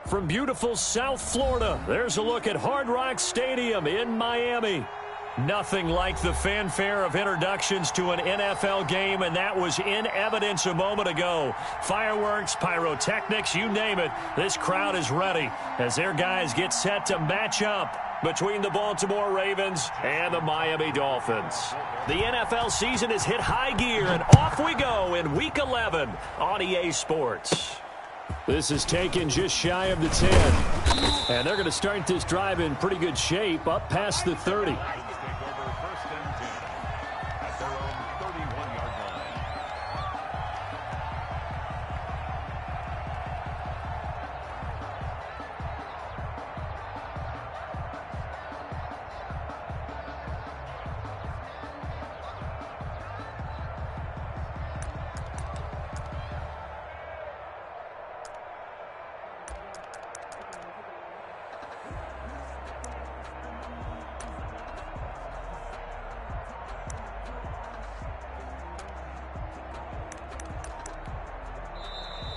From beautiful South Florida, there's a look at Hard Rock Stadium in Miami. Nothing like the fanfare of introductions to an NFL game, and that was in evidence a moment ago. Fireworks, pyrotechnics, you name it, this crowd is ready as their guys get set to match up between the Baltimore Ravens and the Miami Dolphins. The NFL season has hit high gear, and off we go in Week 11 on EA Sports. This is taken just shy of the 10. And they're going to start this drive in pretty good shape, up past the 30.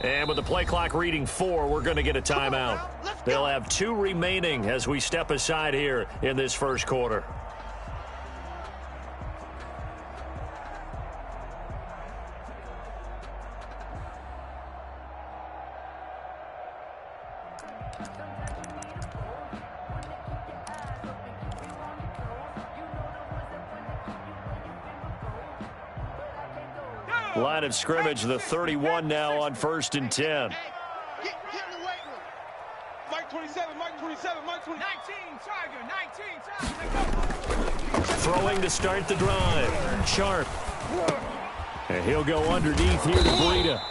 And with the play clock reading 4, we're going to get a timeout. They'll have 2 remaining as we step aside here in this first quarter. Line of scrimmage, the 31 now on 1st and 10. Get in the weight room. Mike 27, Mike 27, Mike 20. 19, Tiger, 19, Tiger. Throwing to start the drive. Sharp. And he'll go underneath here to Breida.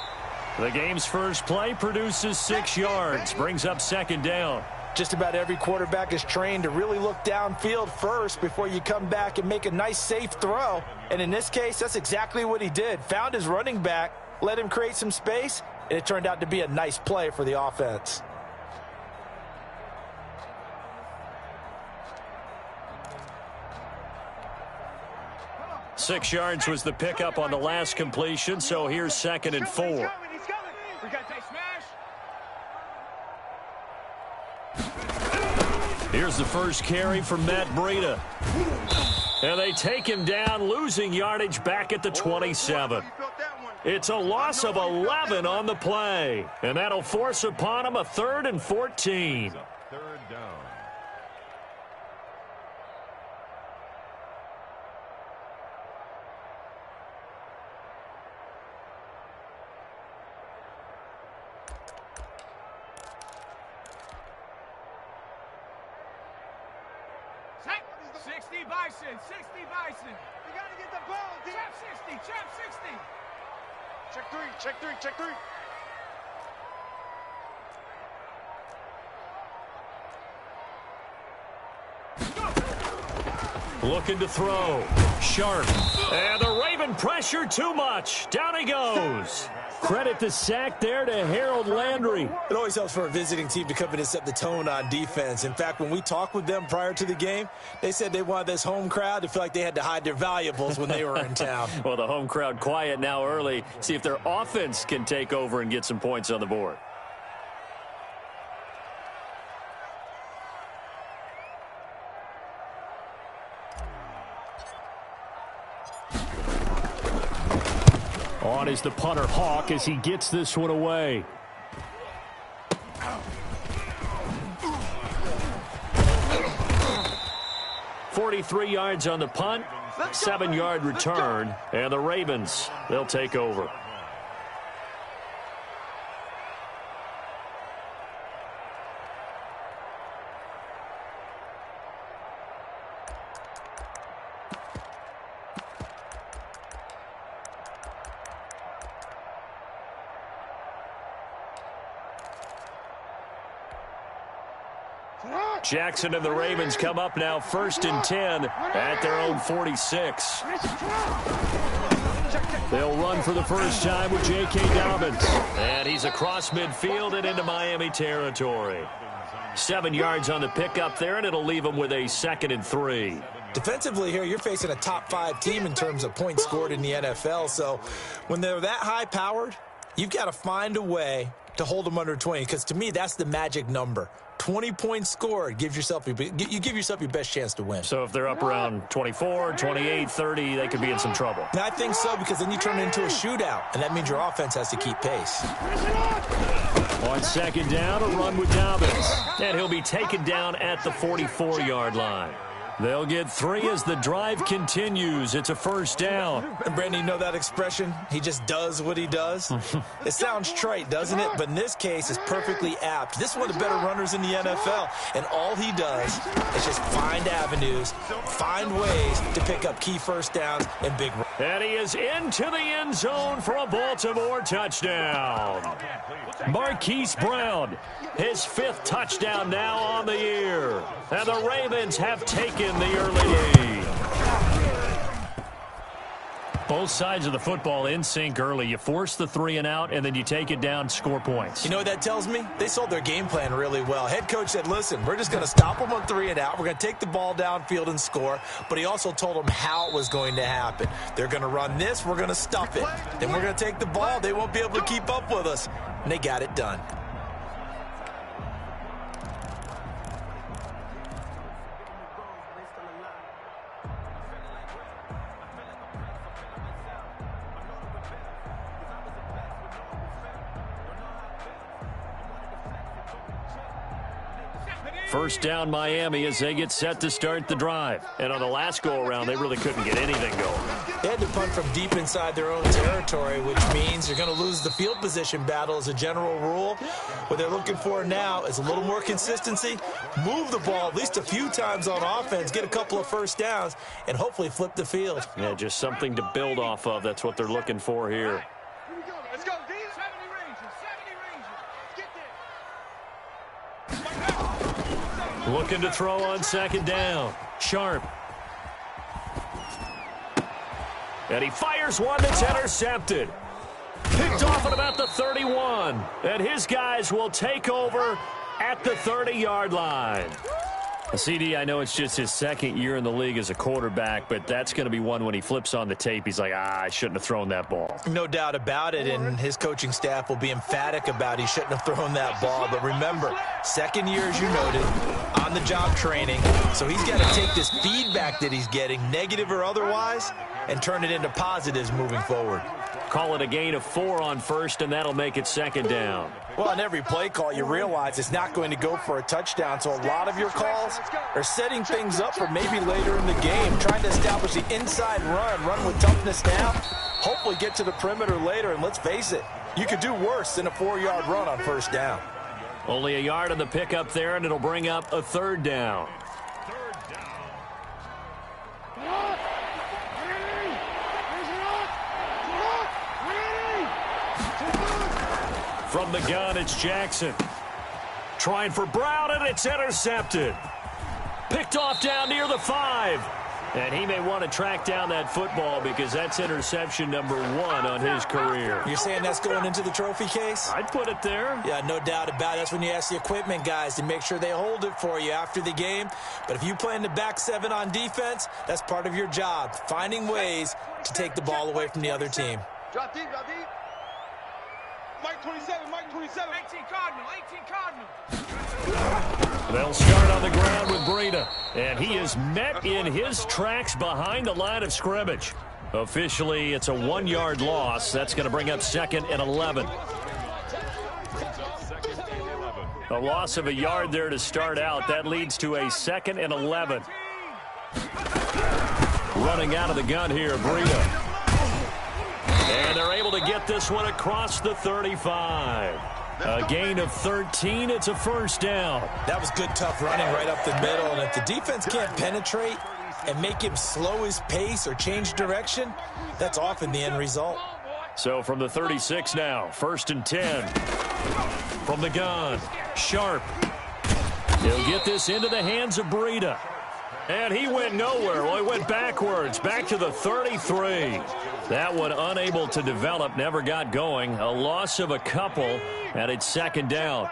The game's first play produces 6 yards, brings up 2nd down. Just about every quarterback is trained to really look downfield first before you come back and make a nice, safe throw. And in this case, that's exactly what he did. Found his running back, let him create some space, and it turned out to be a nice play for the offense. Six yards was the pickup on the last completion, so here's 2nd and 4. He's coming. We got that smash. Here's the first carry from Matt Breida. And they take him down, losing yardage back at the 27. It's a loss of 11 on the play. And that'll force upon him a 3rd and 14. 3rd down. Bison. You got to get the ball, dude. Trap 60. Check 3. Looking to throw. Sharp. And the Raven pressure too much. Down he goes. Credit the sack there to Harold Landry. It always helps for a visiting team to come in and set the tone on defense. In fact, when we talked with them prior to the game, they said they wanted this home crowd to feel like they had to hide their valuables when they were in town. Well, the home crowd quiet now early. See if their offense can take over and get some points on the board. On is the punter, Hawk, as he gets this one away. .43 yards on the punt, 7-yard return, and the Ravens, they'll take over. Jackson and the Ravens come up now 1st and 10 at their own 46. They'll run for the first time with J.K. Dobbins. And he's across midfield and into Miami territory. 7 yards on the pickup there, and it'll leave them with a 2nd and 3. Defensively here, you're facing a top-5 team in terms of points scored in the NFL. So when they're that high-powered, you've got to find a way to hold them under 20, because to me, that's the magic number. 20 points scored gives yourself, you give yourself your best chance to win. So if they're up around 24, 28, 30, they could be in some trouble. Now, I think so, because then you turn it into a shootout, and that means your offense has to keep pace. On second down, a run with Dobbins. And he'll be taken down at the 44-yard line. They'll get 3 as the drive continues. It's a first down. And Brandon, you know that expression? He just does what he does. It sounds trite, doesn't it? But in this case, it's perfectly apt. This is one of the better runners in the NFL. And all he does is just find avenues, find ways to pick up key first downs and big runs. And he is into the end zone for a Baltimore touchdown. Marquise Brown, his 5th touchdown now on the year. And the Ravens have taken the early lead. Both sides of the football in sync early. You force the 3 and out, and then you take it down, score points. You know what that tells me? They sold their game plan really well. Head coach said, listen, we're just going to stop them on 3 and out. We're going to take the ball downfield and score. But he also told them how it was going to happen. They're going to run this. We're going to stuff it. Then we're going to take the ball. They won't be able to keep up with us. And they got it done. First down Miami as they get set to start the drive. And on the last go-around, they really couldn't get anything going. They had to punt from deep inside their own territory, which means you're going to lose the field position battle as a general rule. What they're looking for now is a little more consistency, move the ball at least a few times on offense, get a couple of first downs, and hopefully flip the field. Yeah, just something to build off of. That's what they're looking for here. Let's go, D. 70 Rangers. Get there. Looking to throw on second down. Sharp. And he fires one that's intercepted. Picked off at about the 31. And his guys will take over at the 30-yard line. CD, I know it's just his 2nd year in the league as a quarterback, but that's going to be one when he flips on the tape, he's like, I shouldn't have thrown that ball. No doubt about it, and his coaching staff will be emphatic about he shouldn't have thrown that ball. But remember, 2nd year, as you noted, on-the-job training, so he's got to take this feedback that he's getting, negative or otherwise, and turn it into positives moving forward. Call it a gain of 4 on first, and that'll make it second down. Well, on every play call, you realize it's not going to go for a touchdown, so a lot of your calls are setting things up for maybe later in the game, trying to establish the inside run with toughness now, hopefully get to the perimeter later, and let's face it, you could do worse than a 4-yard run on first down. Only a yard on the pickup there, and it'll bring up a 3rd down. From the gun, it's Jackson. Trying for Brown, and it's intercepted. Picked off down near the 5. And he may want to track down that football because that's interception number 1 on his career. You're saying that's going into the trophy case? I'd put it there. Yeah, no doubt about it. That's when you ask the equipment guys to make sure they hold it for you after the game. But if you play in the back 7 on defense, that's part of your job, finding ways to take the ball away from the other team. Drop deep, drop deep. Mike 27, Mike 27. 18 Cardinal, 18 Cardinal. They'll start on the ground with Breida. And he is met in his tracks behind the line of scrimmage. Officially, it's a 1-yard loss. That's going to bring up 2nd and 11. A loss of a yard there to start out. That leads to a 2nd and 11. Running out of the gun here, Breida. And they're able to get this one across the 35. A gain of 13. It's a first down. That was good, tough running right up the middle. And if the defense can't penetrate and make him slow his pace or change direction, that's often the end result. So from the 36 now, 1st and 10. From the gun, Sharp. He'll get this into the hands of Breida. And he went nowhere. Well, he went backwards, back to the 33. That one unable to develop, never got going. A loss of a couple, and it's 2nd down.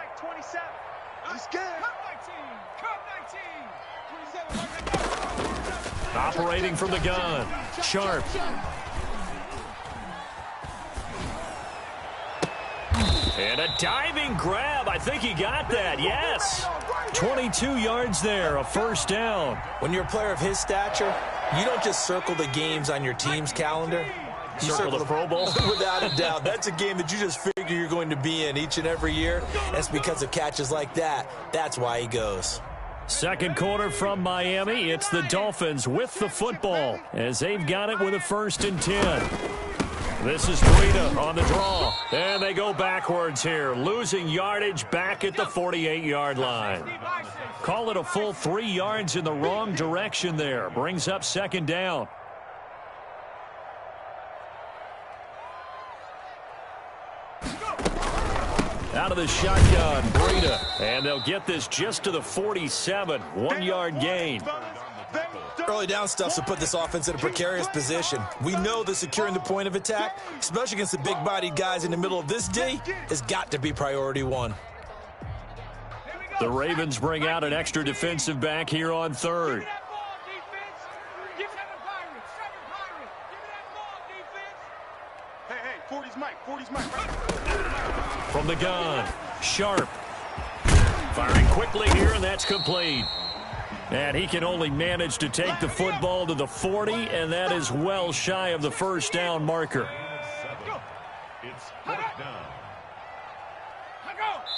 Operating from the gun, Sharp. And a diving grab. I think he got that. Yes. 22 yards there, a first down. When you're a player of his stature, you don't just circle the games on your team's calendar. You circle the Pro Bowl? Without a doubt. That's a game that you just figure you're going to be in each and every year. That's because of catches like that. That's why he goes. Second quarter from Miami. It's the Dolphins with the football as they've got it with a 1st and 10. This is Breida on the draw. And they go backwards here, losing yardage back at the 48-yard line. Call it a full 3 yards in the wrong direction there. Brings up 2nd down. Out of the shotgun, Breida. And they'll get this just to the 47. 1-yard gain. Early down stuff to put this offense in a precarious position. We know that securing the point of attack, especially against the big-bodied guys in the middle of this D, has got to be priority 1. The Ravens bring out an extra defensive back here on 3rd. Hey, 40's Mike. From the gun, Sharp. Firing quickly here, and that's complete. And he can only manage to take the football to the 40, and that is well shy of the 1st down marker.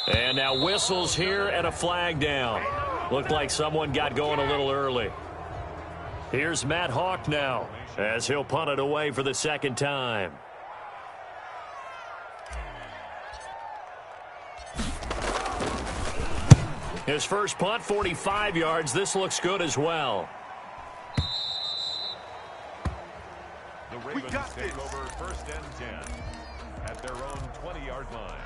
And now whistles here and a flag down. Looked like someone got going a little early. Here's Matt Hawk now as he'll punt it away for the 2nd time. His first punt, 45 yards. This looks good as well. The Ravens take over 1st and 10 at their own 20-yard line.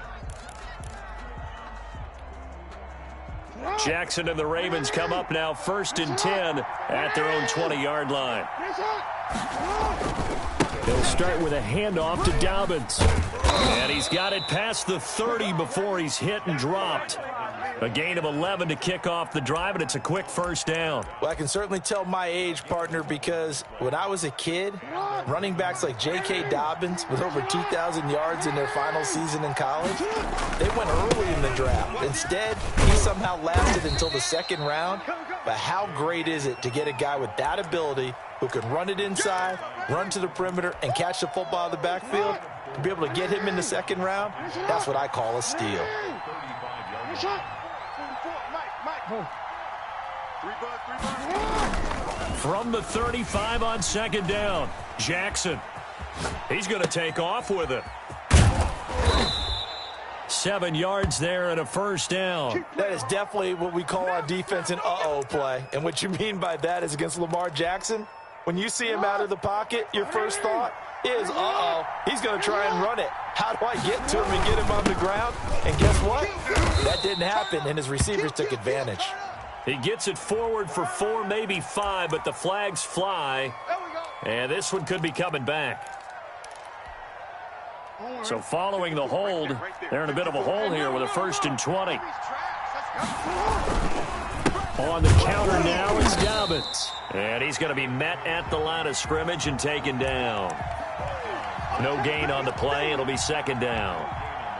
Jackson and the Ravens come up now 1st and 10 at their own 20-yard line. They'll start with a handoff to Dobbins. And he's got it past the 30 before he's hit and dropped. A gain of 11 to kick off the drive, and it's a quick 1st down. Well, I can certainly tell my age, partner, because when I was a kid, running backs like J.K. Dobbins with over 2,000 yards in their final season in college, they went early in the draft. Instead, he somehow lasted until the 2nd round. But how great is it to get a guy with that ability who can run it inside, run to the perimeter, and catch the football in the backfield? To be able to get him in the 2nd round, that's what I call a steal. From the 35 on 2nd down, Jackson. He's going to take off with it. 7 yards there and a 1st down. That is definitely what we call on defense an uh-oh play. And what you mean by that is against Lamar Jackson, when you see him out of the pocket, your first thought is, uh-oh, he's going to try and run it. How do I get to him and get him on the ground? And guess what? That didn't happen, and his receivers took advantage. He gets it forward for 4, maybe 5, but the flags fly. And this one could be coming back. So following the hold, they're in a bit of a hole here with a 1st and 20. On the counter now is Dobbins. And he's going to be met at the line of scrimmage and taken down. No gain on the play. It'll be 2nd down.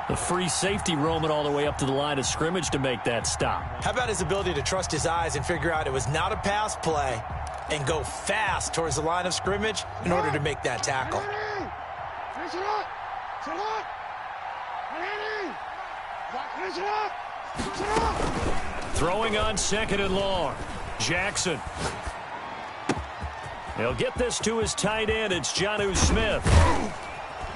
The free safety roaming all the way up to the line of scrimmage to make that stop. How about his ability to trust his eyes and figure out it was not a pass play and go fast towards the line of scrimmage in order to make that tackle? Throwing on 2nd and long. Jackson. He'll get this to his tight end. It's Jonnu Smith.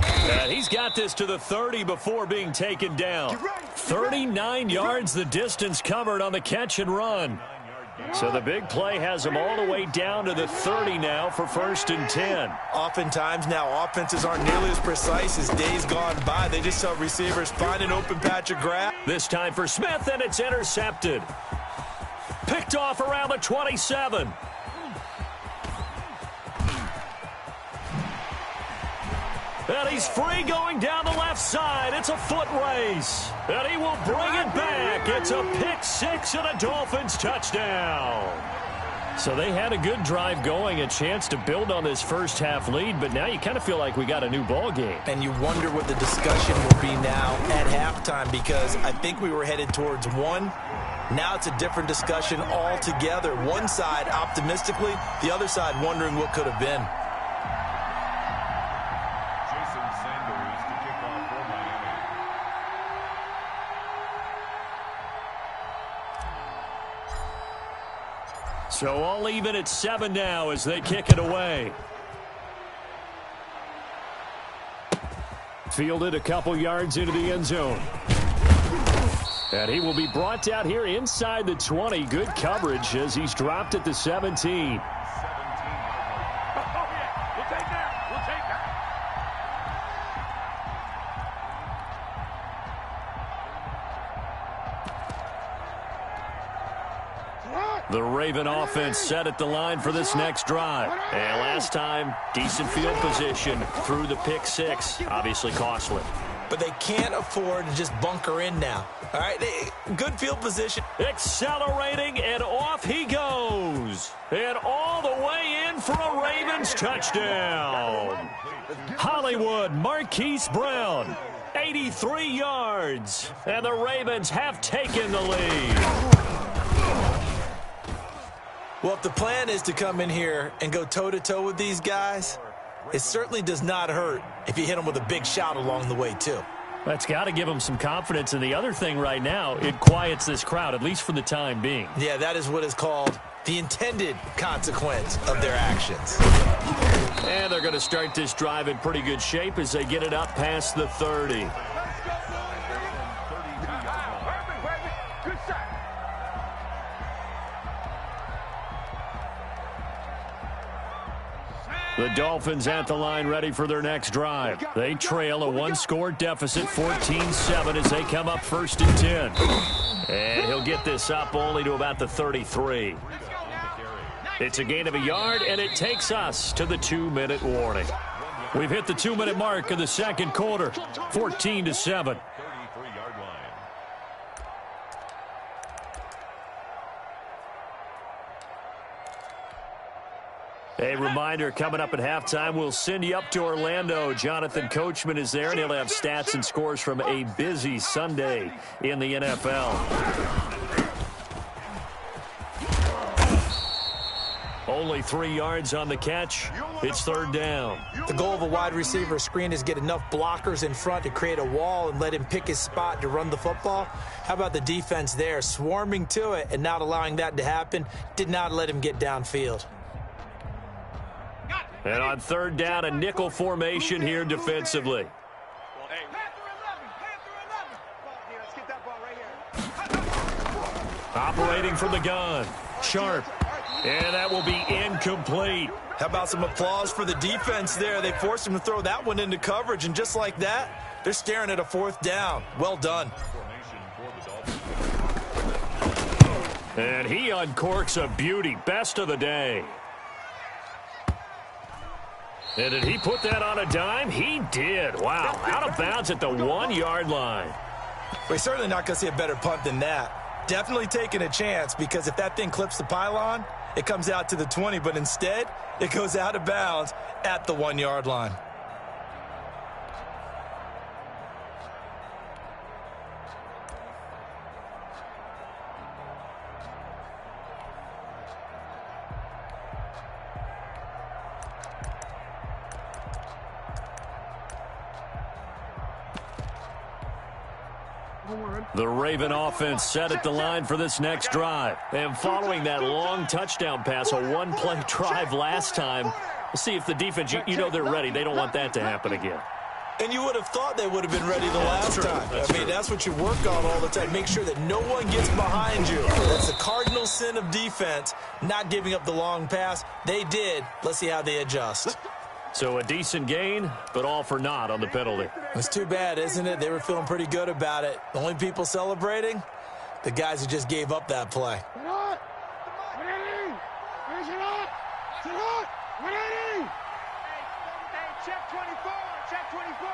And he's got this to the 30 before being taken down. 39 yards the distance covered on the catch and run. So the big play has him all the way down to the 30 now for 1st and 10. Oftentimes now offenses aren't nearly as precise as days gone by. They just help receivers find an open patch of grass. This time for Smith, and it's intercepted. Picked off around the 27. And he's free going down the left side. It's a foot race. And he will bring it back. It's a pick 6 and a Dolphins touchdown. So they had a good drive going, a chance to build on this first half lead, but now you kind of feel like we got a new ball game. And you wonder what the discussion will be now at halftime, because I think we were headed towards one. Now it's a different discussion altogether. One side optimistically, the other side wondering what could have been. So all even at 7 now as they kick it away. Fielded a couple yards into the end zone. And he will be brought down here inside the 20. Good coverage as he's dropped at the 17. The Raven offense set at the line for this next drive. And last time, decent field position through the pick six. Obviously costly. But they can't afford to just bunker in now. All right, good field position. Accelerating, and off he goes. And all the way in for a Ravens touchdown. Hollywood Marquise Brown, 83 yards. And the Ravens have taken the lead. Well, if the plan is to come in here and go toe-to-toe with these guys, it certainly does not hurt if you hit them with a big shot along the way, too. That's got to give them some confidence. And the other thing right now, it quiets this crowd, at least for the time being. Yeah, that is what is called the intended consequence of their actions. And they're going to start this drive in pretty good shape as they get it up past the 30. The Dolphins at the line ready for their next drive. They trail a one-score deficit, 14-7, as they come up 1st and 10. And he'll get this up only to about the 33. It's a gain of a yard, and it takes us to the 2-minute warning. We've hit the 2-minute mark in the second quarter, 14-7. A reminder, coming up at halftime, we'll send you up to Orlando. Jonathan Coachman is there, and he'll have stats and scores from a busy Sunday in the NFL. Only 3 yards on the catch. It's 3rd down. The goal of a wide receiver screen is get enough blockers in front to create a wall and let him pick his spot to run the football. How about the defense there, swarming to it and not allowing that to happen? Did not let him get downfield. And on 3rd down, a nickel formation here defensively. Operating from the gun. Sharp. And that will be incomplete. How about some applause for the defense there? They forced him to throw that one into coverage, and just like that, they're staring at a 4th down. Well done. And he uncorks a beauty. Best of the day. And did he put that on a dime? He did. Wow. Out of bounds at the 1-yard line. We're certainly not going to see a better punt than that. Definitely taking a chance, because if that thing clips the pylon, it comes out to the 20, but instead, it goes out of bounds at the 1-yard line. The Raven offense set at the line for this next drive. And following that long touchdown pass, a one-play drive last time, we'll see if the defense, you know they're ready. They don't want that to happen again. And you would have thought they would have been ready the last time. I mean, that's what you work on all the time. Make sure that no one gets behind you. That's the cardinal sin of defense, not giving up the long pass. They did. Let's see how they adjust. So a decent gain, but all for naught on the penalty. It's too bad, isn't it? They were feeling pretty good about it. The only people celebrating, the guys who just gave up that play. Check 24, check 24.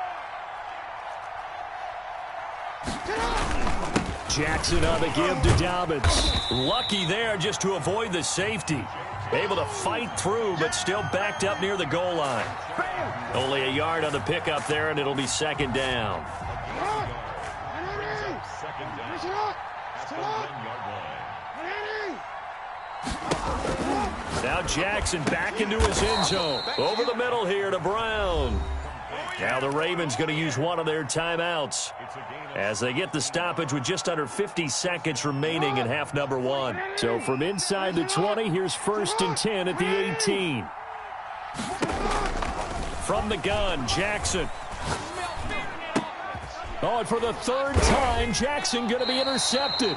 Jackson on the give to Dobbins. Lucky there just to avoid the safety. Able to fight through, but still backed up near the goal line. Only a yard on the pickup there, and it'll be second down. Now Jackson back into his end zone. Over the middle here to Brown. Now the Ravens going to use one of their timeouts as they get the stoppage with just under 50 seconds remaining in half number one. So from inside the 20, here's 1st and 10 at the 18. From the gun, Jackson. Oh, and for the 3rd time, Jackson going to be intercepted.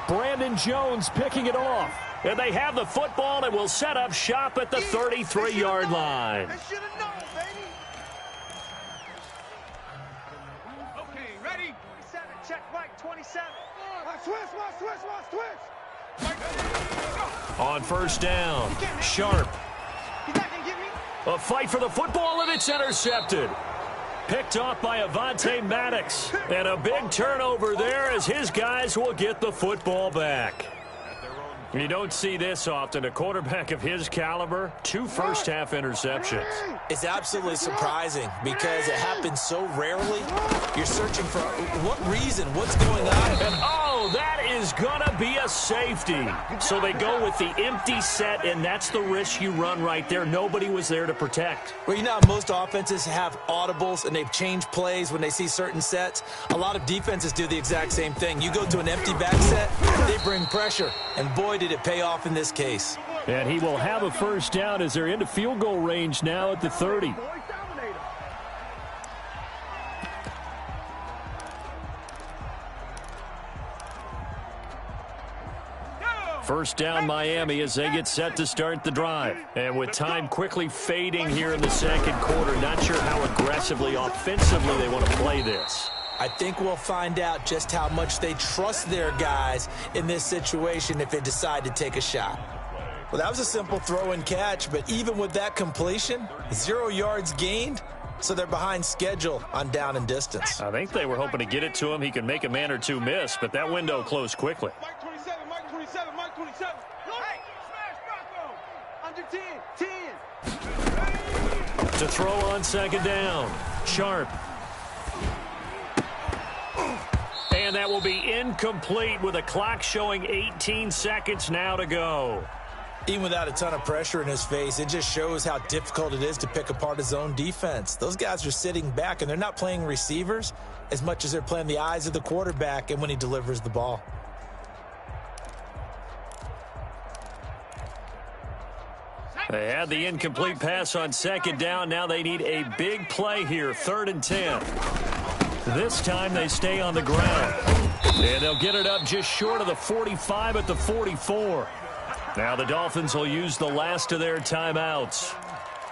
Brandon Jones picking it off. And they have the football and will set up shop at the 33-yard line. Okay, ready? 27, check Mike, 27. Switch. On 1st down, Sharp. He's not gonna get me. A fight for the football, and it's intercepted. Picked off by Avonte Maddox. And a big turnover there as his guys will get the football back. You don't see this often. A quarterback of his caliber, 2 first-half interceptions. It's absolutely surprising because it happens so rarely. You're searching for what reason, what's going on. And, oh, that is going to be a safety. So they go with the empty set, and that's the risk you run right there. Nobody was there to protect. Well, you know how most offenses have audibles, and they've changed plays when they see certain sets. A lot of defenses do the exact same thing. You go to an empty back set, they bring pressure, and boy, did it pay off in this case. And he will have a 1st down as they're into field goal range now at the 30. First down Miami as they get set to start the drive. And with time quickly fading here in the 2nd quarter, not sure how aggressively, offensively they want to play this. I think we'll find out just how much they trust their guys in this situation if they decide to take a shot. Well, that was a simple throw and catch, but even with that completion, 0 yards gained, so they're behind schedule on down and distance. I think they were hoping to get it to him. He can make a man or two miss, but that window closed quickly. Mike 27, Mike 27, Mike 27. Hey, smash Bronco. Under 10, 10. To throw on 2nd down, Sharp. And that will be incomplete with a clock showing 18 seconds now to go. Even without a ton of pressure in his face, it just shows how difficult it is to pick apart his own defense. Those guys are sitting back, and they're not playing receivers as much as they're playing the eyes of the quarterback and when he delivers the ball. They had the incomplete pass on 2nd down. Now they need a big play here, 3rd and 10. This time they stay on the ground. And they'll get it up just short of the 45 at the 44. Now the Dolphins will use the last of their timeouts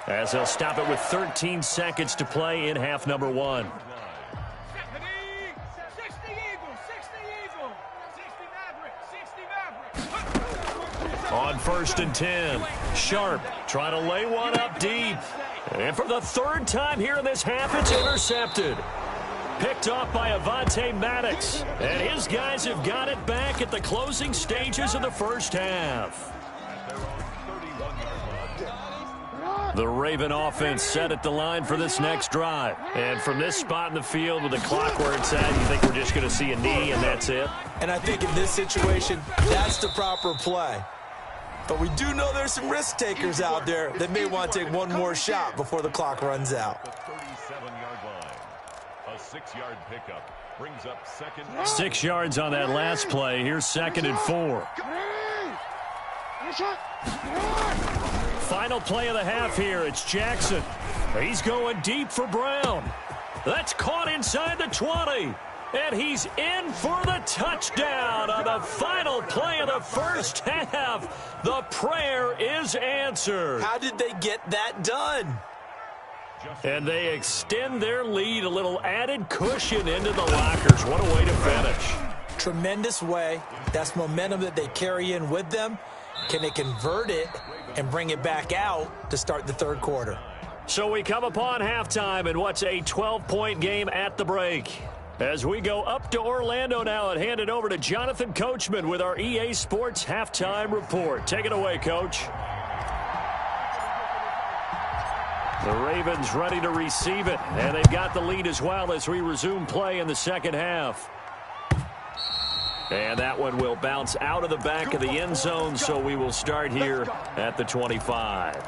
as they'll stop it with 13 seconds to play in half number one. 60 Eagles, 60 Maverick. On 1st and 10, Sharp trying to lay one up deep. And for the 3rd time here in this half, it's intercepted. Picked off by Avonte Maddox. And his guys have got it back at the closing stages of the 1st half. The Raven offense set at the line for this next drive. And from this spot in the field with the clock where it's at, you think we're just going to see a knee and that's it? And I think in this situation, that's the proper play. But we do know there's some risk takers out there that may want to take one more shot before the clock runs out. 37-yard line. A 6-yard pickup brings up 2nd. 6 yards on that last play. Here's 2nd and 4. Final play of the half here. It's Jackson. He's going deep for Brown. That's caught inside the 20. And he's in for the touchdown on the final play of the 1st half. The prayer is answered. How did they get that done? And they extend their lead, a little added cushion into the lockers. What a way to finish. Tremendous way. That's momentum that they carry in with them. Can they convert it and bring it back out to start the 3rd quarter? So we come upon halftime in what's a 12-point game at the break. As we go up to Orlando now and hand it over to Jonathan Coachman with our EA Sports Halftime Report. Take it away, Coach. The Ravens ready to receive it, and they've got the lead as well as we resume play in the second half. And that one will bounce out of the back of the end zone, so we will start here at the 25.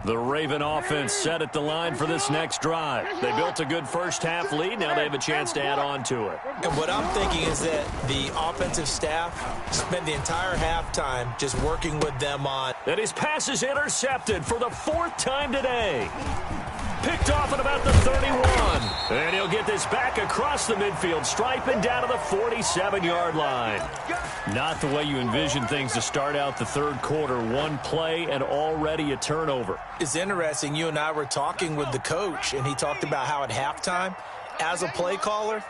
The Raven offense set at the line for this next drive. They built a good first-half lead. Now they have a chance to add on to it. And what I'm thinking is that the offensive staff spent the entire halftime just working with them on. And his pass is intercepted for the 4th time today. Picked off at about the 31. And he'll get this back across the midfield stripe and down to the 47-yard line. Not the way you envision things to start out the third quarter. One play and already a turnover. It's interesting. You and I were talking with the coach, and he talked about how at halftime, as a play caller,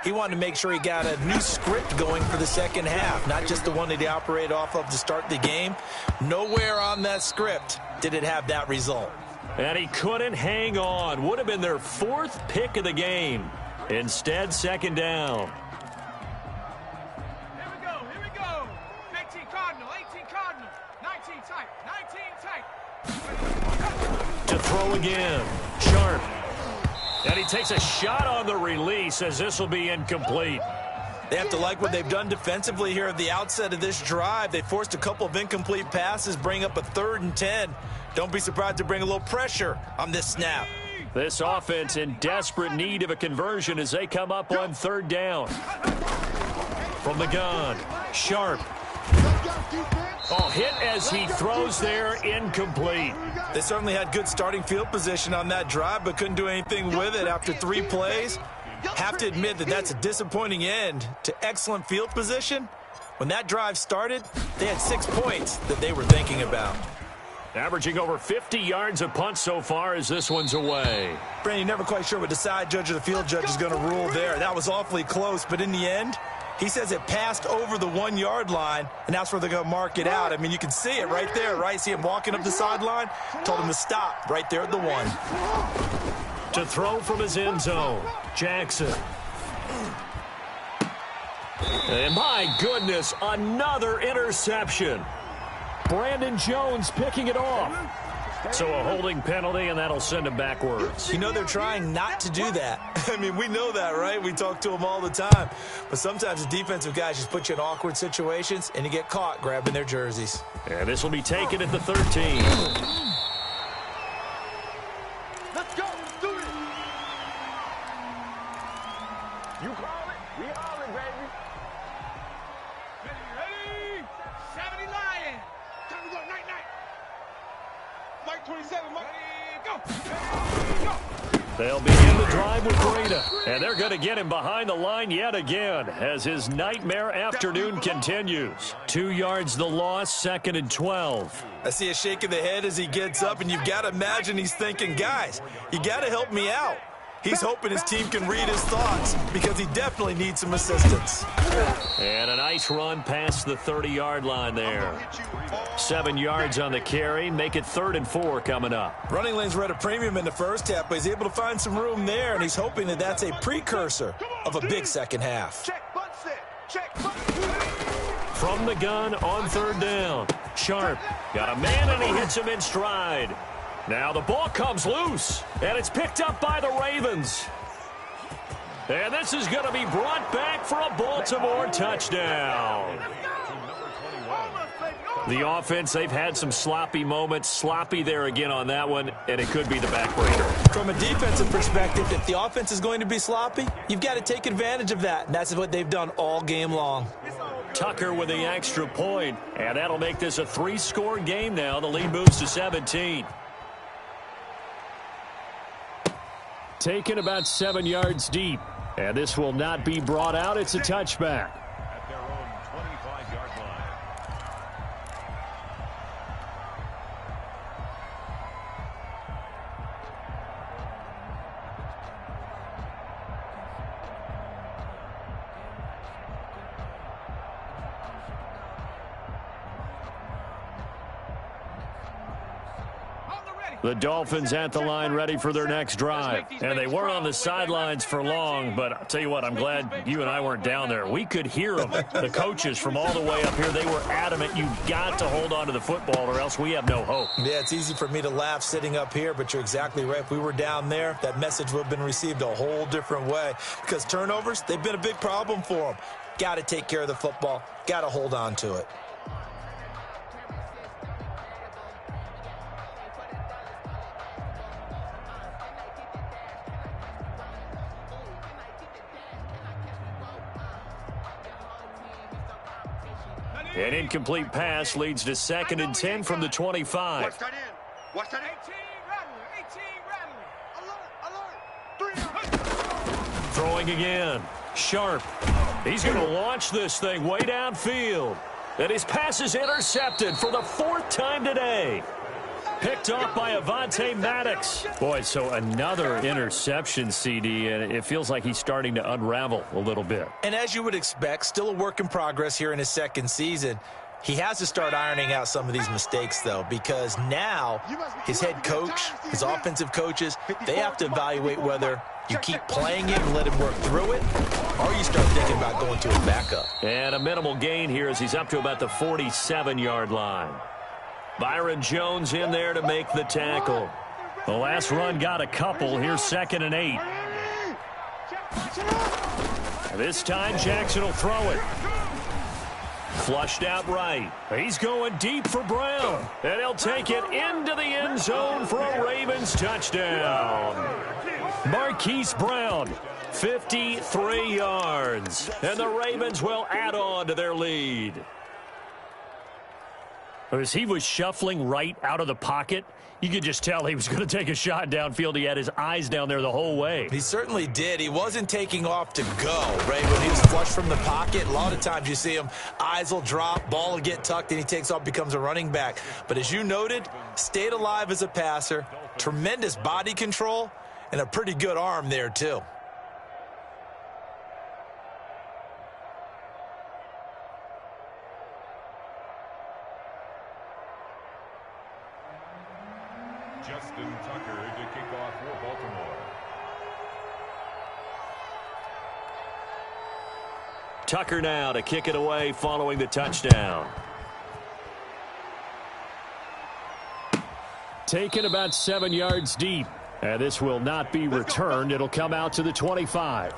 he wanted to make sure he got a new script going for the second half, not just the one that he operated off of to start the game. Nowhere on that script did it have that result. And he couldn't hang on. Would have been their 4th pick of the game. Instead, second down. Here we go. 18 Cardinal, 18 Cardinal, 19 tight, 19 tight. To throw again. Sharp. And he takes a shot on the release as this will be incomplete. They have to like what they've done defensively here at the outset of this drive. They forced a couple of incomplete passes, bring up a 3rd and 10. Don't be surprised to bring a little pressure on this snap. This offense in desperate need of a conversion as they come up on 3rd down. From the gun, Sharp. Oh, hit as he throws there, incomplete. They certainly had good starting field position on that drive, but couldn't do anything with it after 3 plays. Have to admit that that's a disappointing end to excellent field position. When that drive started, they had 6 points that they were thinking about. Averaging over 50 yards a punt so far as this one's away. Brandon, you're never quite sure what the side judge or the field judge is going to rule there. That was awfully close, but in the end, he says it passed over the 1-yard line, and that's where they're going to mark it out. I mean, you can see it right there, right? See him walking up the sideline? Told him to stop right there at the 1. To throw from his end zone, Jackson. And my goodness, another interception. Brandon Jones picking it off. So a holding penalty, and that'll send him backwards. You know they're trying not to do that. I mean, we know that, right? We talk to them all the time. But sometimes the defensive guys just put you in awkward situations, and you get caught grabbing their jerseys. And this will be taken at the 13. Let's go. Let's do it. You call it. We all it, baby. Ready. 70 Lion. Time to go. Night. Mike 27. Mike. Go. They'll begin the drive with Breda. And they're going to get him behind the line yet again as his nightmare afternoon continues. 2 yards the loss, 2nd and 12. I see a shake of the head as he gets up, and you've got to imagine he's thinking, guys, you got to help me out. He's hoping his team can read his thoughts because he definitely needs some assistance. And a nice run past the 30-yard line there. 7 yards on the carry. Make it 3rd and 4 coming up. Running lanes were at a premium in the first half, but he's able to find some room there, and he's hoping that that's a precursor of a big second half. From the gun on 3rd down. Sharp got a man, and he hits him in stride. Now the ball comes loose, and it's picked up by the Ravens. And this is going to be brought back for a Baltimore touchdown. The offense, they've had some sloppy moments. Sloppy there again on that one, and it could be the backbreaker. From a defensive perspective, if the offense is going to be sloppy, you've got to take advantage of that, and that's what they've done all game long. Tucker with the extra point, and that'll make this a 3-score game now. The lead moves to 17. Taken about 7 yards deep, and this will not be brought out. It's a touchback. At their own 25-yard line. The Dolphins at the line ready for their next drive. And they weren't on the sidelines for long, but I'll tell you what, I'm glad you and I weren't down there. We could hear them. The coaches from all the way up here, they were adamant. You've got to hold on to the football or else we have no hope. Yeah, it's easy for me to laugh sitting up here, but you're exactly right. If we were down there, that message would have been received a whole different way. Because turnovers, they've been a big problem for them. Got to take care of the football. Got to hold on to it. An incomplete pass leads to 2nd and 10 from the 25. Watch that in. Watch that 18 rattler. 18 rattler. Alert. Throwing again. Sharp. He's going to launch this thing way downfield. And his pass is intercepted for the 4th time today. Picked off by Avonte Maddox. Boy, so another interception, CD, and it feels like he's starting to unravel a little bit. And as you would expect, still a work in progress here in his 2nd season. He has to start ironing out some of these mistakes, though, because now his head coach, his offensive coaches, they have to evaluate whether you keep playing him and let him work through it, or you start thinking about going to his backup. And a minimal gain here as he's up to about the 47-yard line. Byron Jones in there to make the tackle. The last run got a couple. Here's 2nd and 8. This time Jackson will throw it. Flushed out right. He's going deep for Brown. And he'll take it into the end zone for a Ravens touchdown. Marquise Brown, 53 yards. And the Ravens will add on to their lead. As he was shuffling right out of the pocket, you could just tell he was going to take a shot downfield. He had his eyes down there the whole way. He certainly did. He wasn't taking off to go, right? When he was flushed from the pocket, a lot of times you see him, eyes will drop, ball will get tucked, and he takes off, becomes a running back. But as you noted, stayed alive as a passer, tremendous body control, and a pretty good arm there, too. Justin Tucker to kick off for Baltimore. Tucker now to kick it away following the touchdown. Taken about 7 yards deep. And this will not be returned. It'll come out to the 25.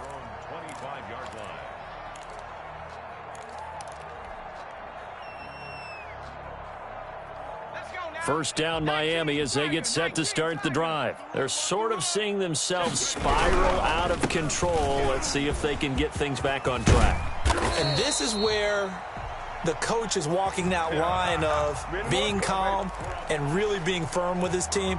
First down Miami as they get set to start the drive. They're sort of seeing themselves spiral out of control. Let's see if they can get things back on track. And this is where the coach is walking that line of being calm and really being firm with his team.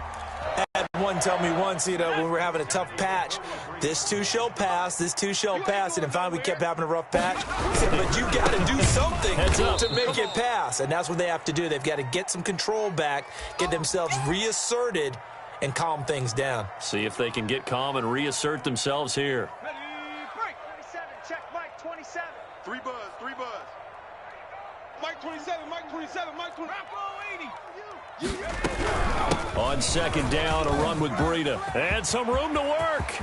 I had one tell me once, you know, when we were having a tough patch, this too shall pass, this too shall pass, and finally we kept having a rough patch. He said, but you got to do something to make it pass, and that's what they have to do. They've got to get some control back, get themselves reasserted, and calm things down. See if they can get calm and reassert themselves here. Ready, break. 27, check, Mike 27. 3 buzz, 3 buzz. Mike 27, Mike 27, Mike 27. Rocco 80. On 2nd down, a run with Breida. And some room to work.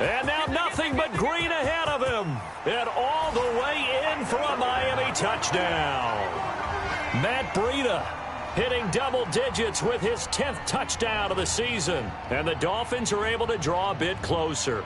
And now nothing but green ahead of him. And all the way in for a Miami touchdown. Matt Breida hitting double digits with his 10th touchdown of the season. And the Dolphins are able to draw a bit closer.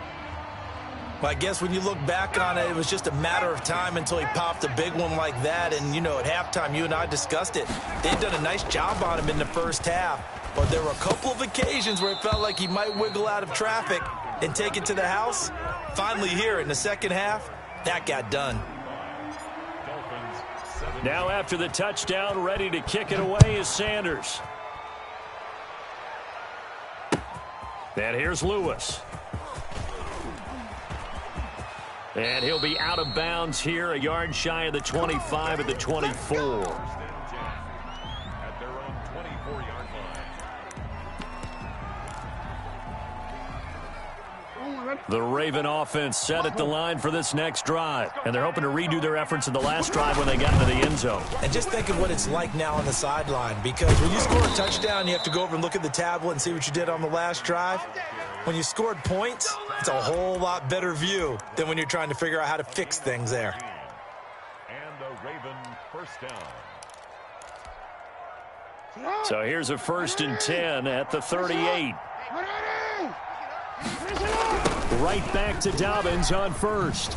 Well, I guess when you look back on it, it was just a matter of time until he popped a big one like that. And, you know, at halftime, you and I discussed it. They'd done a nice job on him in the first half. But there were a couple of occasions where it felt like he might wiggle out of traffic and take it to the house. Finally here in the second half, that got done. Now after the touchdown, ready to kick it away is Sanders. And here's Lewis. And he'll be out of bounds here, a yard shy of the 25 at the 24. At their own 24-yard line. The Raven offense set at the line for this next drive, and they're hoping to redo their efforts in the last drive when they got into the end zone. And just think of what it's like now on the sideline, because when you score a touchdown, you have to go over and look at the tablet and see what you did on the last drive. When you scored points, it's a whole lot better view than when you're trying to figure out how to fix things there. And a Raven first down. So here's a 1st and 10 at the 38. Right back to Dobbins on first.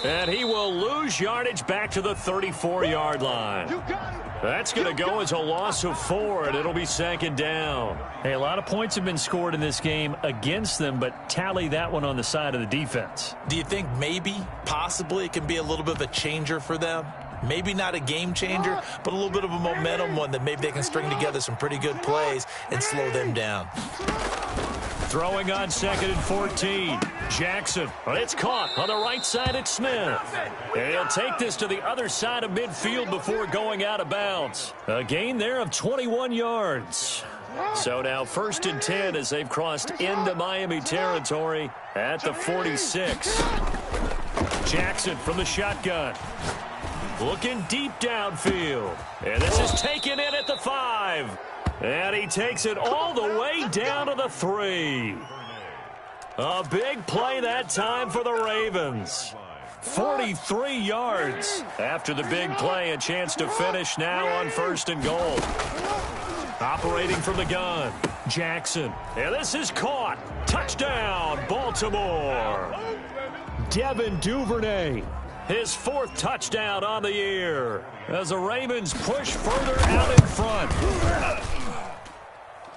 And he will lose yardage back to the 34-yard line. That's going to go as a loss of 4, and it'll be 2nd down. Hey, a lot of points have been scored in this game against them, but tally that one on the side of the defense. Do you think maybe, possibly, it can be a little bit of a changer for them? Maybe not a game changer, but a little bit of a momentum one that maybe they can string together some pretty good plays and slow them down. Throwing on 2nd and 14. Jackson, it's caught on the right side at Smith. And he'll take this to the other side of midfield before going out of bounds. A gain there of 21 yards. So now 1st and 10 as they've crossed into Miami territory at the 46. Jackson from the shotgun. Looking deep downfield. And this is taken in at the 5. And he takes it all the way down to the 3. A big play that time for the Ravens. 43 yards. After the big play, a chance to finish now on 1st and goal. Operating from the gun, Jackson. And this is caught. Touchdown, Baltimore. Devin Duvernay. His 4th touchdown on the year as the Ravens push further out in front.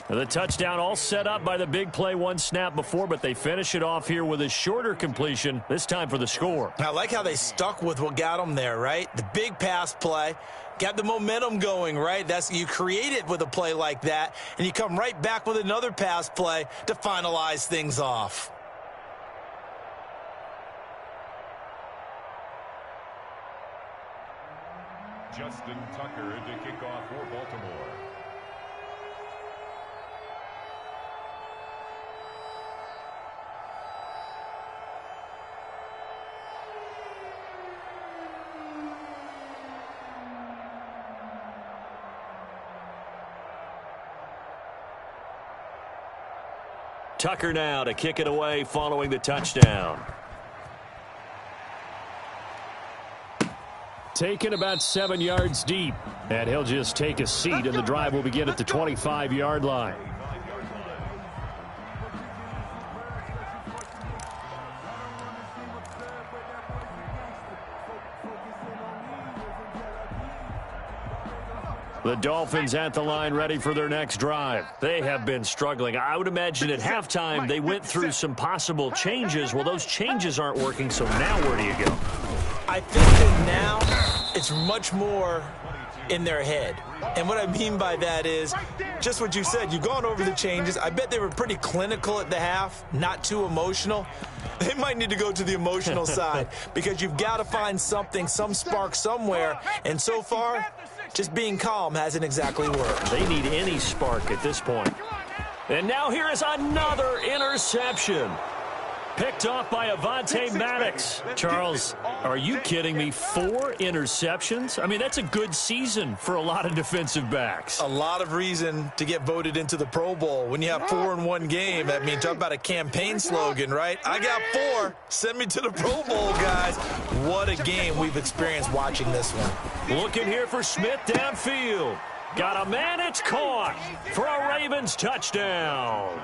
The touchdown all set up by the big play one snap before, but they finish it off here with a shorter completion, this time for the score. I like how they stuck with what got them there, right? The big pass play, got the momentum going, right? You create it with a play like that, and you come right back with another pass play to finalize things off. Justin Tucker to kick off for Baltimore. Tucker now to kick it away following the touchdown. Taken about 7 yards deep, and he'll just take a seat, and the drive will begin at the 25-yard line. The Dolphins at the line ready for their next drive. They have been struggling. I would imagine at halftime they went through some possible changes. Well, those changes aren't working, so now where do you go? I think that now it's much more in their head. And what I mean by that is just what you said. You've gone over the changes. I bet they were pretty clinical at the half, not too emotional. They might need to go to the emotional side because you've got to find something, some spark somewhere. And so far, just being calm hasn't exactly worked. They need any spark at this point. And now here is another interception. Picked off by Avonte Maddox. Charles, are you kidding me? 4 interceptions? I mean, that's a good season for a lot of defensive backs. A lot of reason to get voted into the Pro Bowl. When you have 4 in one game, I mean, talk about a campaign slogan, right? I got 4. Send me to the Pro Bowl, guys. What a game we've experienced watching this one. Looking here for Smith downfield. Got a man, it's caught for a Ravens touchdown.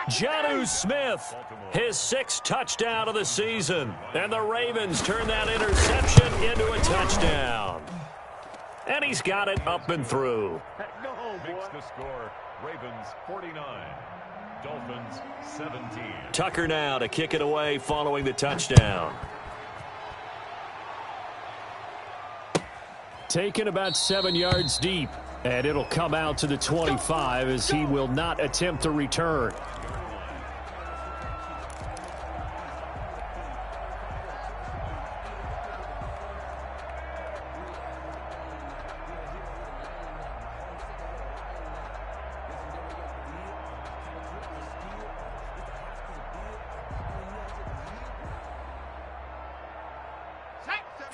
Jonnu Smith, his 6th touchdown of the season. And the Ravens turn that interception into a touchdown. And he's got it up and through. Makes the score Ravens 49, Dolphins 17. Tucker now to kick it away following the touchdown. Taken about 7 yards deep, and it'll come out to the 25 as he will not attempt to return.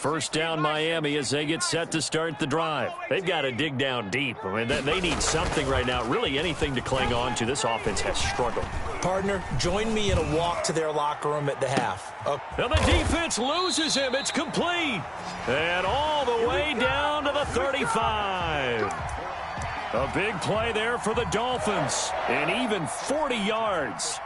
First down Miami as they get set to start the drive. They've got to dig down deep. I mean, they need something right now, really anything to cling on to. This offense has struggled. Partner, join me in a walk to their locker room at the half. Now the defense loses him. It's complete. And all the way down to the 35. A big play there for the Dolphins. And even 40 yards.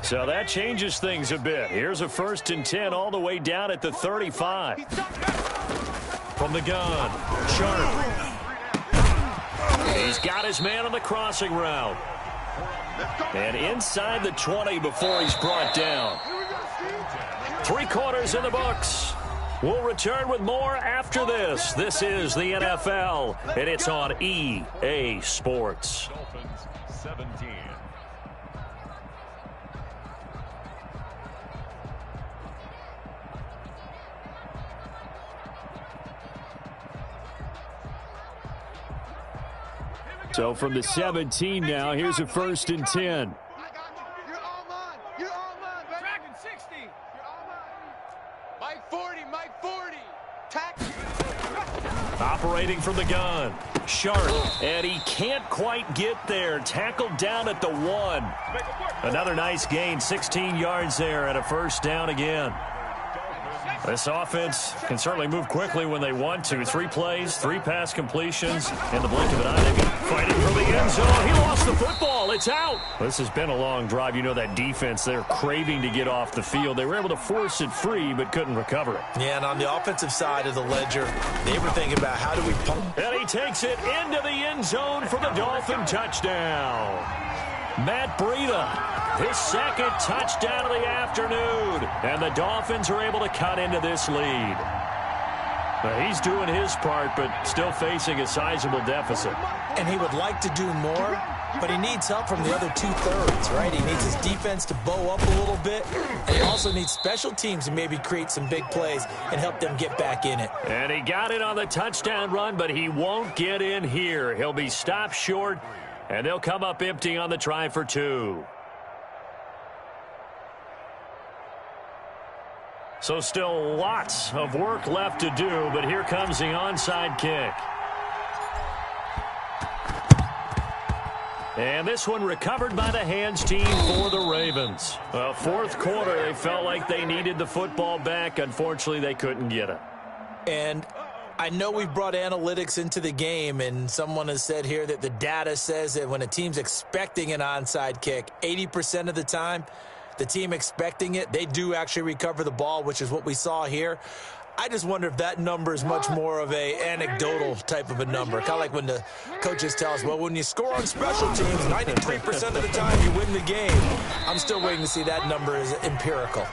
So that changes things a bit. Here's a 1st and 10 all the way down at the 35. From the gun, Sharp. He's got his man on the crossing route. And inside the 20 before he's brought down. 3 quarters in the books. We'll return with more after this. This is the NFL, and it's on EA Sports. Dolphins 17. So from the 17 now, here's a 1st and 10. You're all mine. You're all mine, baby. Dragon 60. You're all mine. Mike 40. Mike 40. Tack. Operating from the gun. Sharp. And he can't quite get there. Tackled down at the 1. Another nice gain. 16 yards there and a 1st down again. This offense can certainly move quickly when they want to. 3 plays, 3 pass completions. In the blink of an eye, they've been fighting for the end zone. He lost the football. It's out. This has been a long drive. You know that defense, they're craving to get off the field. They were able to force it free, but couldn't recover it. Yeah, and on the offensive side of the ledger, they were thinking about how do we pump. And he takes it into the end zone for the Dolphin touchdown. Matt Breida, his 2nd touchdown of the afternoon. And the Dolphins are able to cut into this lead. Now, he's doing his part, but still facing a sizable deficit. And he would like to do more, but he needs help from the other 2/3, right? He needs his defense to bow up a little bit, and he also needs special teams to maybe create some big plays and help them get back in it. And he got it on the touchdown run, but he won't get in here. He'll be stopped short, and they'll come up empty on the try for 2. So still lots of work left to do, but here comes the onside kick. And this one recovered by the hands team for the Ravens. Well, 4th quarter, they felt like they needed the football back. Unfortunately, they couldn't get it. And I know we've brought analytics into the game, and someone has said here that the data says that when a team's expecting an onside kick, 80% of the time, the team expecting it, they do actually recover the ball, which is what we saw here. I just wonder if that number is much more of a anecdotal type of a number. Kind of like when the coaches tell us, well, when you score on special teams, 93% of the time you win the game. I'm still waiting to see that number is empirical.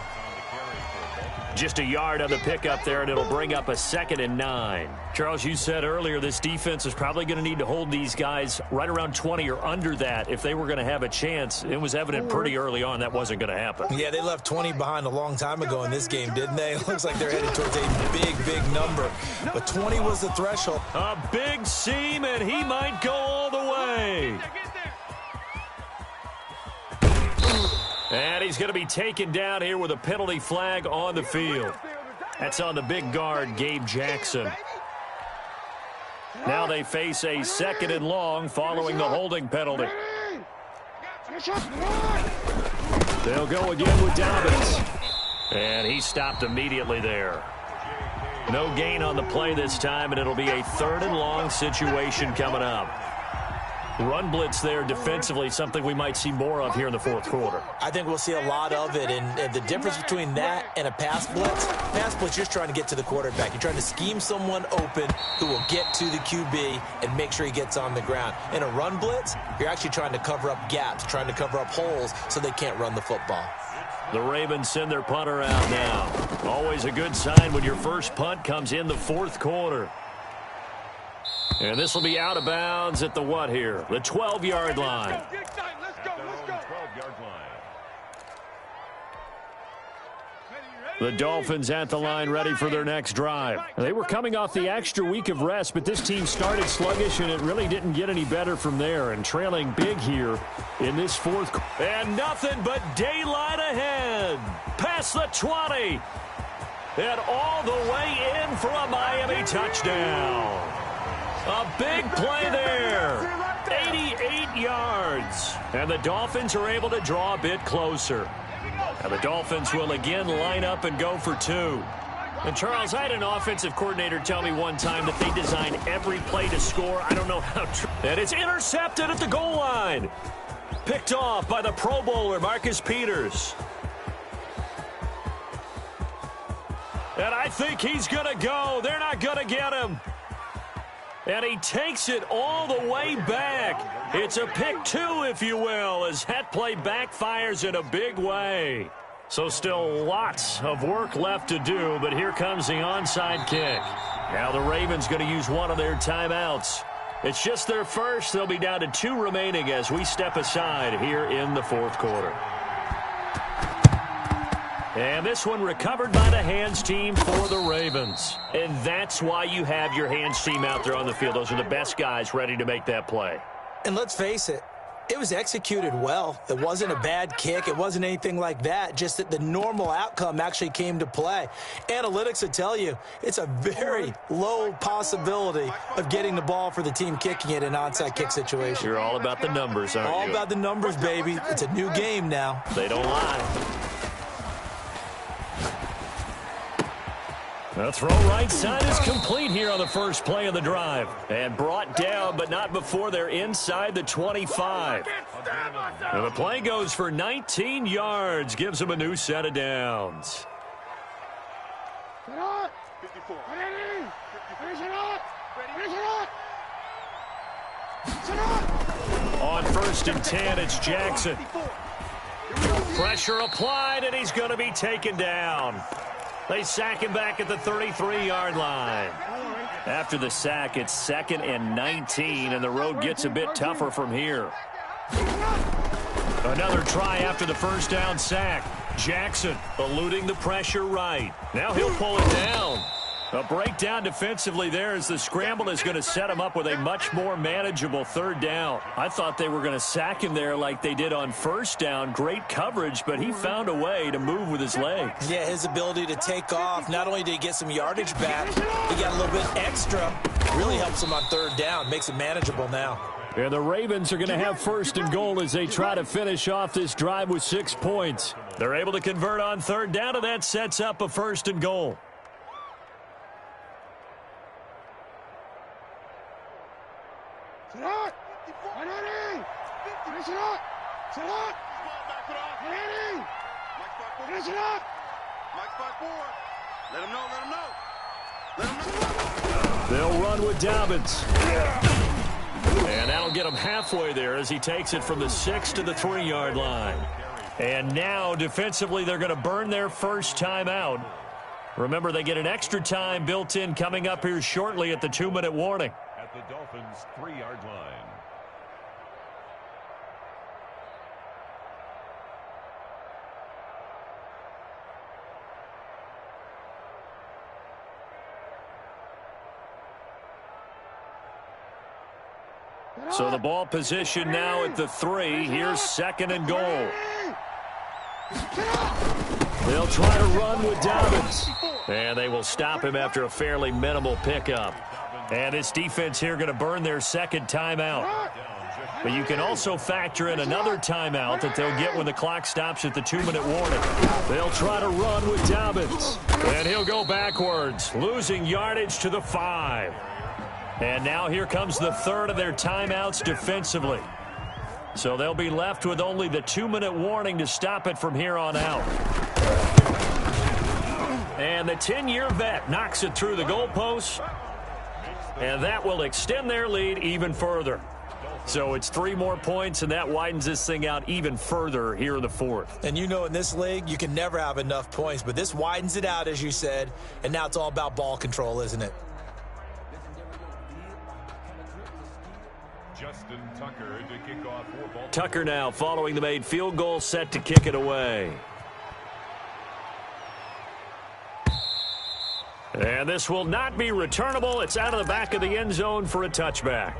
Just a yard on the pickup there, and it'll bring up a 2nd and 9. Charles, you said earlier this defense is probably going to need to hold these guys right around 20 or under that if they were going to have a chance. It was evident pretty early on that wasn't going to happen. Yeah, they left 20 behind a long time ago in this game, didn't they? It looks like they're headed towards a big, big number. But 20 was the threshold. A big seam, and he might go all the way. And he's going to be taken down here with a penalty flag on the field. That's on the big guard, Gabe Jackson. Now they face a 2nd and long following the holding penalty. They'll go again with Dobbins. And he stopped immediately there. No gain on the play this time, and it'll be a 3rd and long situation coming up. Run blitz there defensively, something we might see more of here in the 4th quarter. I think we'll see a lot of it, and the difference between that and a pass blitz, you're just trying to get to the quarterback. You're trying to scheme someone open who will get to the QB and make sure he gets on the ground. In a run blitz, you're actually trying to cover up gaps, trying to cover up holes so they can't run the football. The Ravens send their punter out now. Always a good sign when your first punt comes in the 4th quarter. And this will be out of bounds at the what here? The 12-yard line. Let's go. 12-yard line. Ready, you ready? The Dolphins at the line ready for their next drive. They were coming off the extra week of rest, but this team started sluggish, and it really didn't get any better from there. And trailing big here in this fourth quarter. And nothing but daylight ahead. Past the 20. And all the way in for a Miami touchdown. A big play there. 88 yards. And the Dolphins are able to draw a bit closer. Now the Dolphins will again line up and go for two. And Charles, I had an offensive coordinator tell me one time that they design every play to score. I don't know how true. And it's intercepted at the goal line. Picked off by the Pro Bowler, Marcus Peters. And I think he's going to go. They're not going to get him. And he takes it all the way back. It's a pick two, if you will, as that play backfires in a big way. So still lots of work left to do, but here comes the onside kick. Now the Ravens going to use one of their timeouts. It's just their first. They'll be down to 2 remaining as we step aside here in the fourth quarter. And this one recovered by the hands team for the Ravens. And that's why you have your hands team out there on the field. Those are the best guys ready to make that play. And let's face it, it was executed well. It wasn't a bad kick. It wasn't anything like that. Just that the normal outcome actually came to play. Analytics will tell you it's a very low possibility of getting the ball for the team kicking it in an onside kick situation. You're all about the numbers, aren't you? All about the numbers, baby. It's a new game now. They don't lie. The throw right side is complete here on the first play of the drive. And brought down, but not before they're inside the 25. And the play goes for 19 yards. Gives them a new set of downs. On 1st and 10, it's Jackson. Pressure applied, and he's going to be taken down. They sack him back at the 33-yard line. After the sack, it's 2nd and 19, and the road gets a bit tougher from here. Another try after the first down sack. Jackson eluding the pressure right. Now he'll pull it down. A breakdown defensively there as the scramble is going to set him up with a much more manageable 3rd down. I thought they were going to sack him there like they did on 1st down. Great coverage, but he found a way to move with his legs. Yeah, his ability to take off. Not only did he get some yardage back, he got a little bit extra. Really helps him on 3rd down. Makes it manageable now. And the Ravens are going to have 1st and goal as they try to finish off this drive with 6 points. They're able to convert on 3rd down, and that sets up a 1st and goal. They'll run with Dobbins. And that'll get him halfway there as he takes it from the 6 to the 3-yard line. And now, defensively, they're going to burn their first timeout. Remember, they get an extra time built in coming up here shortly at the 2-minute warning. At the Dolphins' 3-yard line. So the ball position now at the 3. Here's 2nd and goal. They'll try to run with Dobbins. And they will stop him after a fairly minimal pickup. And this defense here going to burn their 2nd timeout. But you can also factor in another timeout that they'll get when the clock stops at the 2-minute warning. They'll try to run with Dobbins. And he'll go backwards, losing yardage to the 5. And now here comes the 3rd of their timeouts defensively. So they'll be left with only the 2-minute warning to stop it from here on out. And the 10-year vet knocks it through the goalpost. And that will extend their lead even further. So it's 3 more points, and that widens this thing out even further here in the 4th. And you know in this league, you can never have enough points. But this widens it out, as you said. And now it's all about ball control, isn't it? Justin Tucker to kick off for Baltimore. Tucker now following the made field goal, set to kick it away. And this will not be returnable. It's out of the back of the end zone for a touchback.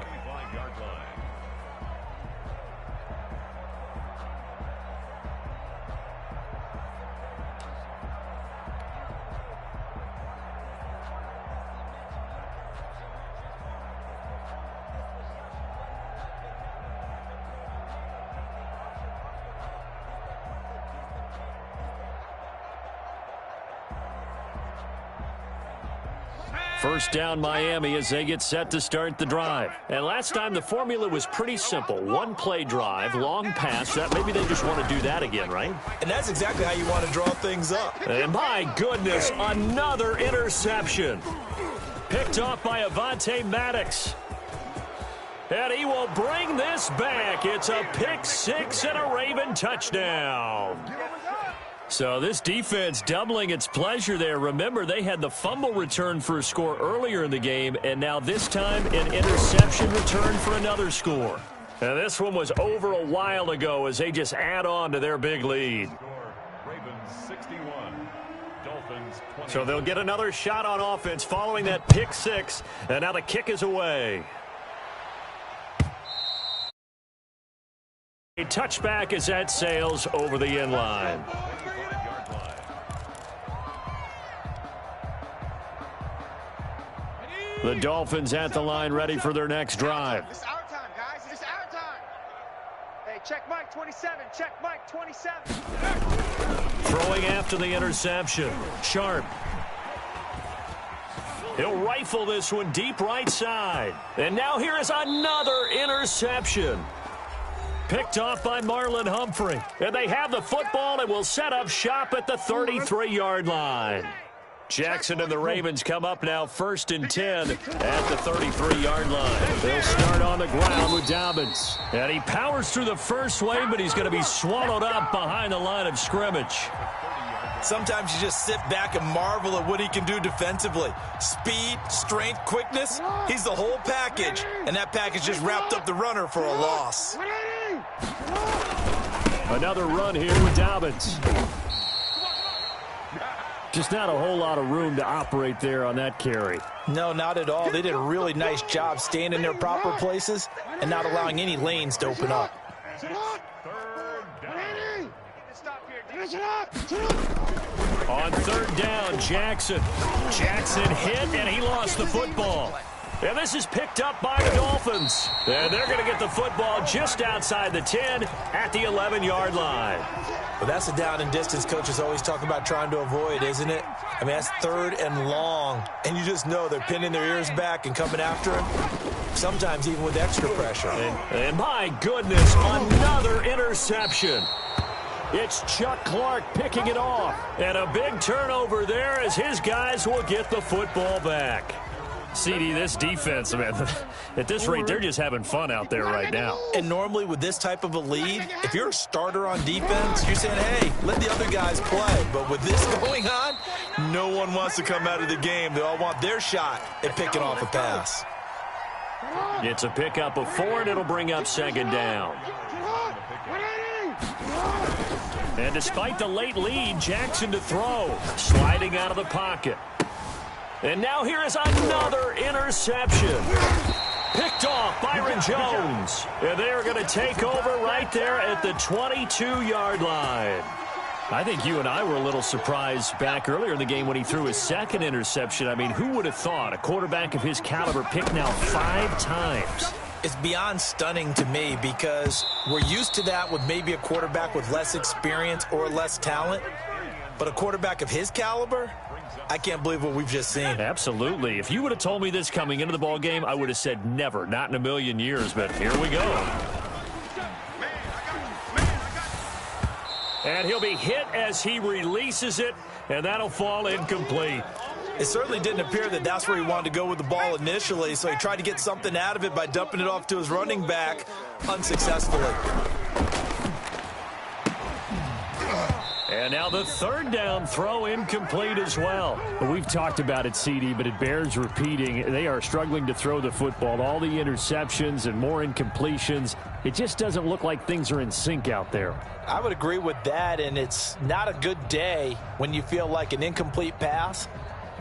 First down Miami as they get set to start the drive. And last time the formula was pretty simple. One play drive, long pass. That maybe they just want to do that again, right? And that's exactly how you want to draw things up. And my goodness, another interception. Picked off by Avonte Maddox. And he will bring this back. It's a pick six and a Raven touchdown. So this defense doubling its pleasure there. Remember, they had the fumble return for a score earlier in the game, and now this time an interception return for another score. And this one was over a while ago as they just add on to their big lead. Ravens 61, Dolphins 20. So they'll get another shot on offense following that pick six, and now the kick is away. A touchback as that sails over the end line. The Dolphins at the line ready for their next drive. It's our time, guys. It's our time. Hey, check Mike 27. Check Mike 27. Throwing after the interception. Sharp. He'll rifle this one deep right side. And now here is another interception. Picked off by Marlon Humphrey. And they have the football and will set up shop at the 33-yard line. Jackson and the Ravens come up now 1st and 10 at the 33-yard line. They'll start on the ground with Dobbins. And he powers through the first wave, but he's going to be swallowed up behind the line of scrimmage. Sometimes you just sit back and marvel at what he can do defensively. Speed, strength, quickness, he's the whole package. And that package just wrapped up the runner for a loss. Another run here with Dobbins. Just not a whole lot of room to operate there on that carry. No, not at all. They did a really nice job staying in their proper places and not allowing any lanes to open up. On 3rd down, Jackson. Jackson hit, and he lost the football. And this is picked up by the Dolphins. And they're going to get the football just outside the 10 at the 11-yard line. Well, that's a down and distance coaches always talk about trying to avoid, isn't it? I mean, that's 3rd and long. And you just know they're pinning their ears back and coming after him, sometimes even with extra pressure. And my goodness, another interception. It's Chuck Clark picking it off. And a big turnover there as his guys will get the football back. CD, this defense, man, at this rate, they're just having fun out there right now. And normally with this type of a lead, if you're a starter on defense, you're saying, hey, let the other guys play. But with this going on, no one wants to come out of the game. They all want their shot at picking off a pass. It's a pickup of 4, and it'll bring up 2nd down. And despite the late lead, Jackson to throw, sliding out of the pocket. And now here is another interception. Picked off Byron Jones. And they are going to take over right there at the 22-yard line. I think you and I were a little surprised back earlier in the game when he threw his 2nd interception. I mean, who would have thought a quarterback of his caliber picked now 5 times? It's beyond stunning to me because we're used to that with maybe a quarterback with less experience or less talent. But a quarterback of his caliber, I can't believe what we've just seen. Absolutely. If you would have told me this coming into the ball game, I would have said never, not in a million years. But here we go. And he'll be hit as he releases it, and that'll fall incomplete. It certainly didn't appear that that's where he wanted to go with the ball initially, so he tried to get something out of it by dumping it off to his running back unsuccessfully. And now the 3rd down throw incomplete as well. We've talked about it, CD, but it bears repeating. They are struggling to throw the football. All the interceptions and more incompletions. It just doesn't look like things are in sync out there. I would agree with that, and it's not a good day when you feel like an incomplete pass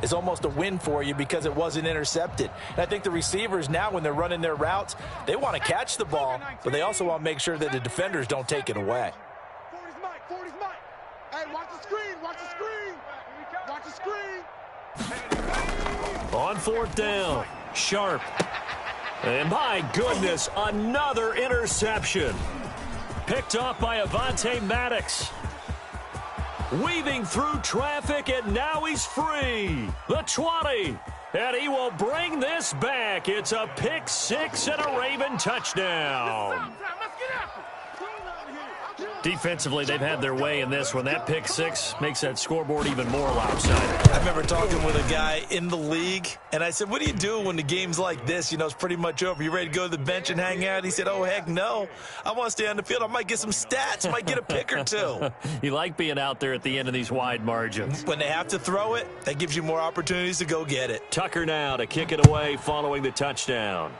is almost a win for you because it wasn't intercepted. And I think the receivers now, when they're running their routes, they want to catch the ball, but they also want to make sure that the defenders don't take it away. 40's Mike, 40's Mike. Hey, watch the screen, watch the screen. Watch the screen. On fourth down, Sharp. And my goodness, another interception. Picked off by Avonte Maddox. Weaving through traffic, and now he's free. The 20. And he will bring this back. It's a pick six and a Raven touchdown. Defensively, they've had their way in this one. That pick six makes that scoreboard even more lopsided. I remember talking with a guy in the league, and I said, what do you do when the game's like this? You know, it's pretty much over. You ready to go to the bench and hang out? He said, oh, heck no. I want to stay on the field. I might get some stats. I might get a pick or two. You like being out there at the end of these wide margins. When they have to throw it, that gives you more opportunities to go get it. Tucker now to kick it away following the touchdown.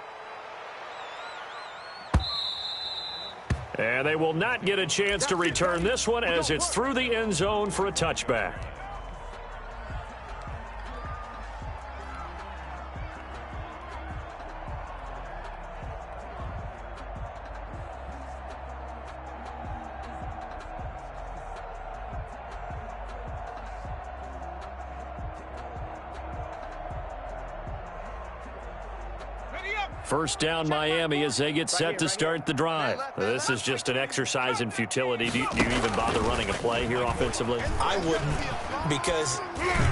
And they will not get a chance to return this one as it's through the end zone for a touchback. First down, Miami, as they get set to start the drive. This is just an exercise in futility. Do you even bother running a play here offensively? I wouldn't, because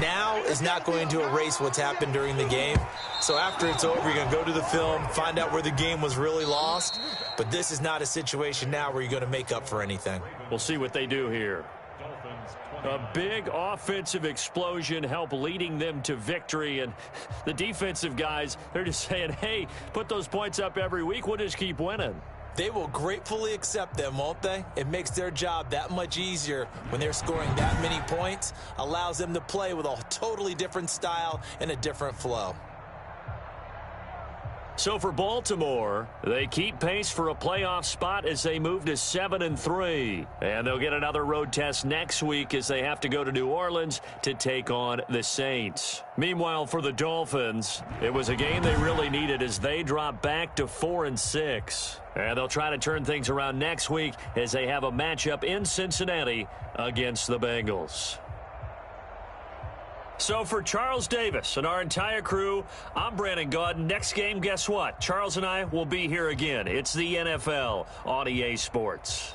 now is not going to erase what's happened during the game. So after it's over, you're going to go to the film, find out where the game was really lost. But this is not a situation now where you're going to make up for anything. We'll see what they do here. A big offensive explosion helped leading them to victory. And the defensive guys, they're just saying, hey, put those points up every week. We'll just keep winning. They will gratefully accept them, won't they? It makes their job that much easier when they're scoring that many points. Allows them to play with a totally different style and a different flow. So for Baltimore, they keep pace for a playoff spot as they move to 7-3. And they'll get another road test next week as they have to go to New Orleans to take on the Saints. Meanwhile, for the Dolphins, it was a game they really needed as they drop back to 4-6. And they'll try to turn things around next week as they have a matchup in Cincinnati against the Bengals. So for Charles Davis and our entire crew, I'm Brandon Gaudin. Next game, guess what? Charles and I will be here again. It's the NFL on EA Sports.